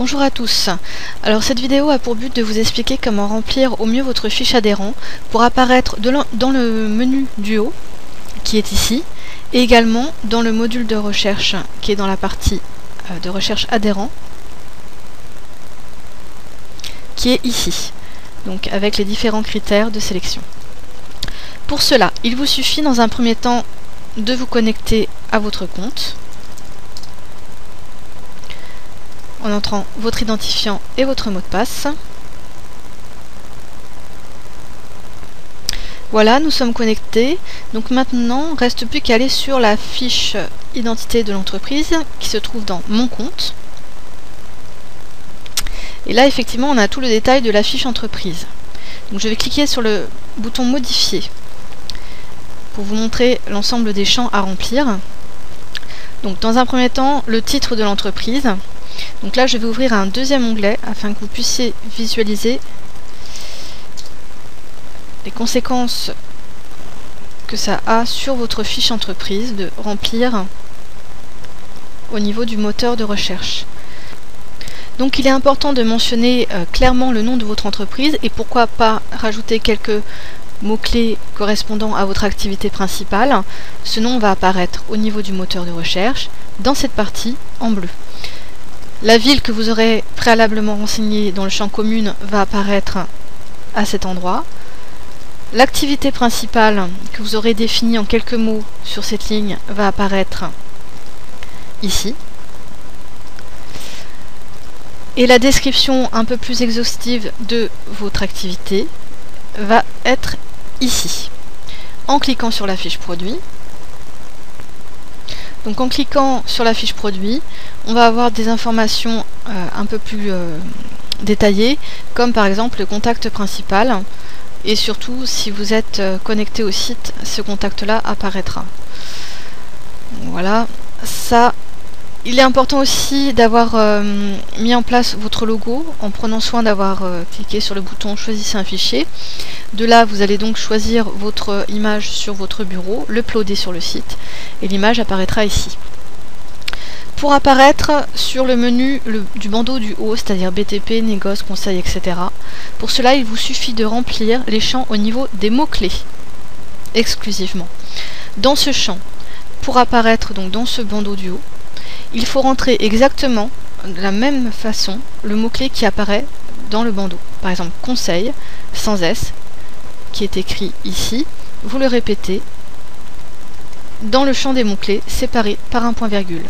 Bonjour à tous. Alors cette vidéo a pour but de vous expliquer comment remplir au mieux votre fiche adhérent pour apparaître dans le menu du haut qui est ici et également dans le module de recherche qui est dans la partie de recherche adhérent qui est ici, donc avec les différents critères de sélection. Pour cela, il vous suffit dans un premier temps de vous connecter à votre compte en entrant votre identifiant et votre mot de passe. Voilà, nous sommes connectés. Donc maintenant, reste plus qu'à aller sur la fiche identité de l'entreprise qui se trouve dans Mon compte. Et là, effectivement, on a tout le détail de la fiche entreprise. Donc je vais cliquer sur le bouton Modifier pour vous montrer l'ensemble des champs à remplir. Donc dans un premier temps, le titre de l'entreprise. Donc là, je vais ouvrir un deuxième onglet afin que vous puissiez visualiser les conséquences que ça a sur votre fiche entreprise de remplir au niveau du moteur de recherche. Donc il est important de mentionner clairement le nom de votre entreprise et pourquoi pas rajouter quelques mots-clés correspondant à votre activité principale. Ce nom va apparaître au niveau du moteur de recherche dans cette partie en bleu. La ville que vous aurez préalablement renseignée dans le champ commune va apparaître à cet endroit. L'activité principale que vous aurez définie en quelques mots sur cette ligne va apparaître ici. Et la description un peu plus exhaustive de votre activité va être ici. En cliquant sur la fiche produit. Donc en cliquant sur la fiche produit, on va avoir des informations un peu plus détaillées, comme par exemple le contact principal, et surtout si vous êtes connecté au site, ce contact-là apparaîtra. Voilà, ça. Il est important aussi d'avoir mis en place votre logo en prenant soin d'avoir cliqué sur le bouton Choisissez un fichier. De là, vous allez donc choisir votre image sur votre bureau, l'uploader sur le site et l'image apparaîtra ici. Pour apparaître sur le menu du bandeau du haut, c'est-à-dire BTP, négoce, conseil, etc. Pour cela, il vous suffit de remplir les champs au niveau des mots-clés exclusivement. Dans ce champ, pour apparaître donc dans ce bandeau du haut, il faut rentrer exactement de la même façon le mot-clé qui apparaît dans le bandeau. Par exemple, conseil, sans S, qui est écrit ici, vous le répétez dans le champ des mots-clés séparé par un point-virgule.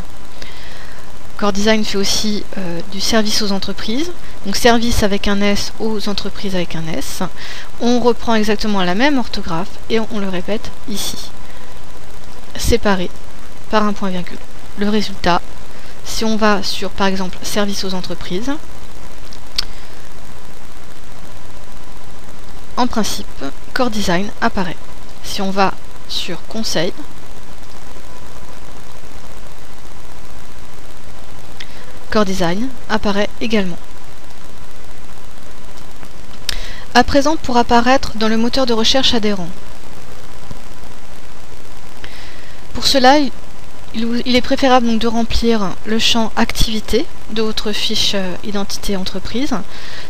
Core Design fait aussi du service aux entreprises, donc service avec un S aux entreprises avec un S. On reprend exactement la même orthographe et on le répète ici, séparé par un point-virgule. Le résultat, si on va sur par exemple service aux entreprises, en principe, Core Design apparaît. Si on va sur conseil, Core Design apparaît également. À présent, pour apparaître dans le moteur de recherche adhérent. Pour cela, il est préférable donc de remplir le champ activité de votre fiche identité entreprise.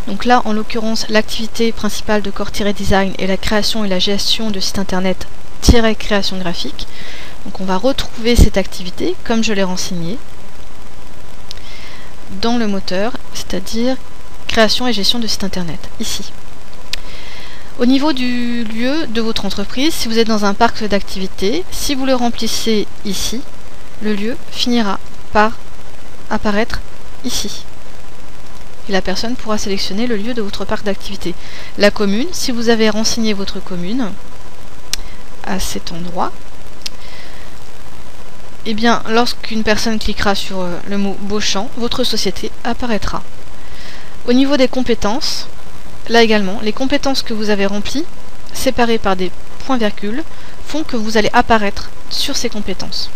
Donc là, en l'occurrence, l'activité principale de Core-Design est la création et la gestion de site internet création graphique. Donc on va retrouver cette activité comme je l'ai renseignée dans le moteur, c'est-à-dire création et gestion de site internet, ici. Au niveau du lieu de votre entreprise, si vous êtes dans un parc d'activités, si vous le remplissez ici, le lieu finira par apparaître ici. Et la personne pourra sélectionner le lieu de votre parc d'activité. La commune, si vous avez renseigné votre commune à cet endroit, et bien lorsqu'une personne cliquera sur le mot Beauchamp, votre société apparaîtra. Au niveau des compétences, là également, les compétences que vous avez remplies, séparées par des points-virgules, font que vous allez apparaître sur ces compétences.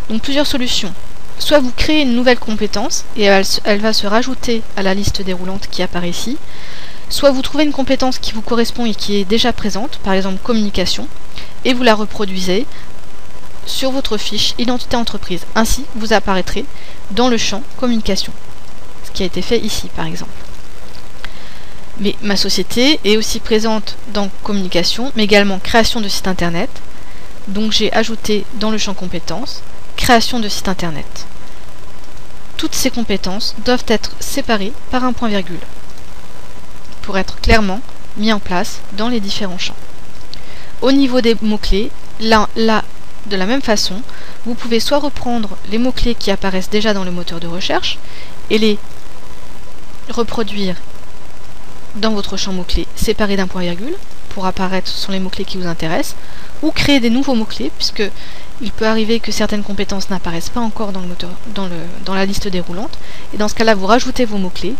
Donc plusieurs solutions. Soit vous créez une nouvelle compétence et elle va se rajouter à la liste déroulante qui apparaît ici. Soit vous trouvez une compétence qui vous correspond et qui est déjà présente, par exemple communication, et vous la reproduisez sur votre fiche identité entreprise. Ainsi, vous apparaîtrez dans le champ communication. qui a été fait ici par exemple. Mais ma société est aussi présente dans communication, mais également création de site internet. Donc j'ai ajouté dans le champ compétences, création de site internet. Toutes ces compétences doivent être séparées par un point-virgule pour être clairement mis en place dans les différents champs. Au niveau des mots-clés, là, de la même façon, vous pouvez soit reprendre les mots-clés qui apparaissent déjà dans le moteur de recherche et les reproduire dans votre champ mots-clés séparés d'un point-virgule pour apparaître sur les mots-clés qui vous intéressent, ou créer des nouveaux mots-clés, puisque il peut arriver que certaines compétences n'apparaissent pas encore dans le moteur, dans la liste déroulante, et dans ce cas-là, vous rajoutez vos mots-clés,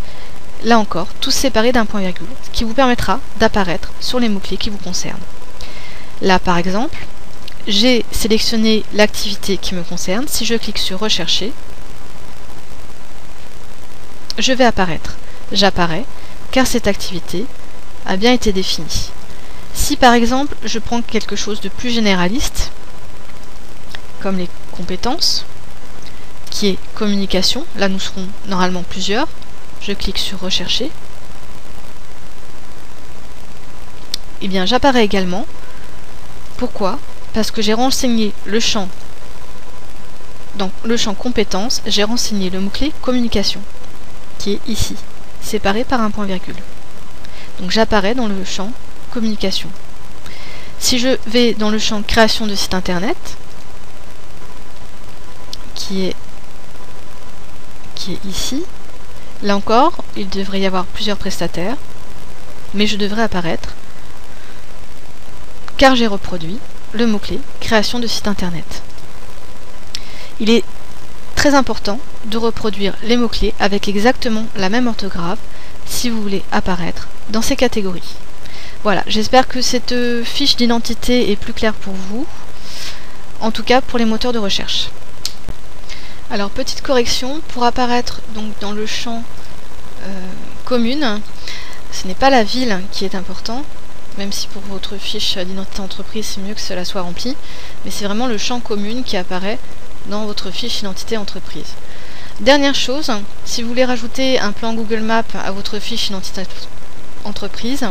là encore, tous séparés d'un point-virgule, ce qui vous permettra d'apparaître sur les mots-clés qui vous concernent. Là, par exemple, j'ai sélectionné l'activité qui me concerne. Si je clique sur Rechercher, je vais apparaître. J'apparais, car cette activité a bien été définie. Si par exemple je prends quelque chose de plus généraliste, comme les compétences, qui est communication, là nous serons normalement plusieurs, je clique sur Rechercher, et bien j'apparais également. Pourquoi? Parce que j'ai renseigné le champ, dans le champ compétences, j'ai renseigné le mot-clé communication, qui est ici, séparé par un point-virgule. Donc j'apparais dans le champ communication. Si je vais dans le champ création de site internet, qui est ici, là encore, il devrait y avoir plusieurs prestataires, mais je devrais apparaître car j'ai reproduit le mot-clé création de site internet. Il est très important de reproduire les mots-clés avec exactement la même orthographe si vous voulez apparaître dans ces catégories. Voilà, j'espère que cette fiche d'identité est plus claire pour vous, en tout cas pour les moteurs de recherche. Alors petite correction, pour apparaître donc dans le champ commune, ce n'est pas la ville qui est important, même si pour votre fiche d'identité entreprise c'est mieux que cela soit rempli, mais c'est vraiment le champ commune qui apparaît dans votre fiche d'identité entreprise. Dernière chose, si vous voulez rajouter un plan Google Maps à votre fiche d'identité entreprise,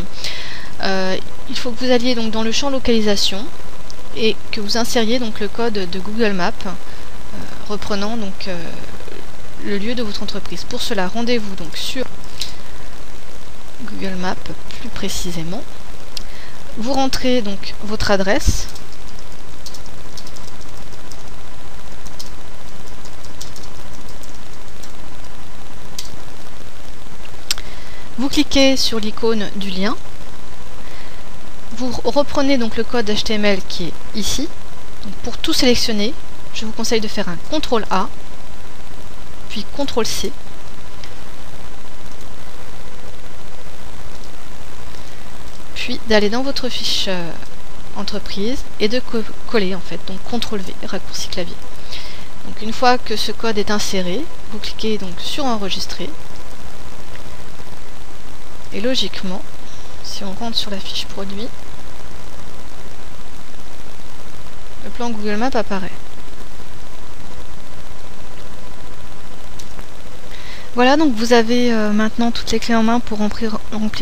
il faut que vous alliez donc dans le champ localisation et que vous insériez donc le code de Google Maps reprenant donc le lieu de votre entreprise. Pour cela, rendez-vous donc sur Google Maps plus précisément. Vous rentrez donc votre adresse. Vous cliquez sur l'icône du lien. Vous reprenez donc le code HTML qui est ici. Donc pour tout sélectionner, je vous conseille de faire un CTRL A, puis CTRL C. Puis d'aller dans votre fiche entreprise et de coller en fait, donc CTRL V, raccourci clavier. Donc une fois que ce code est inséré, vous cliquez donc sur Enregistrer. Et logiquement, si on rentre sur la fiche produit, le plan Google Maps apparaît. Voilà, donc vous avez maintenant toutes les clés en main pour remplir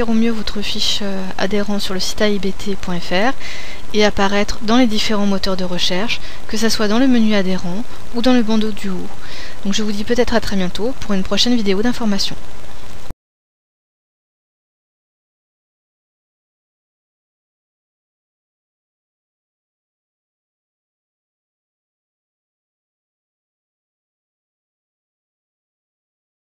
au mieux votre fiche adhérent sur le site aibt.fr et apparaître dans les différents moteurs de recherche, que ce soit dans le menu adhérent ou dans le bandeau du haut. Donc je vous dis peut-être à très bientôt pour une prochaine vidéo d'information.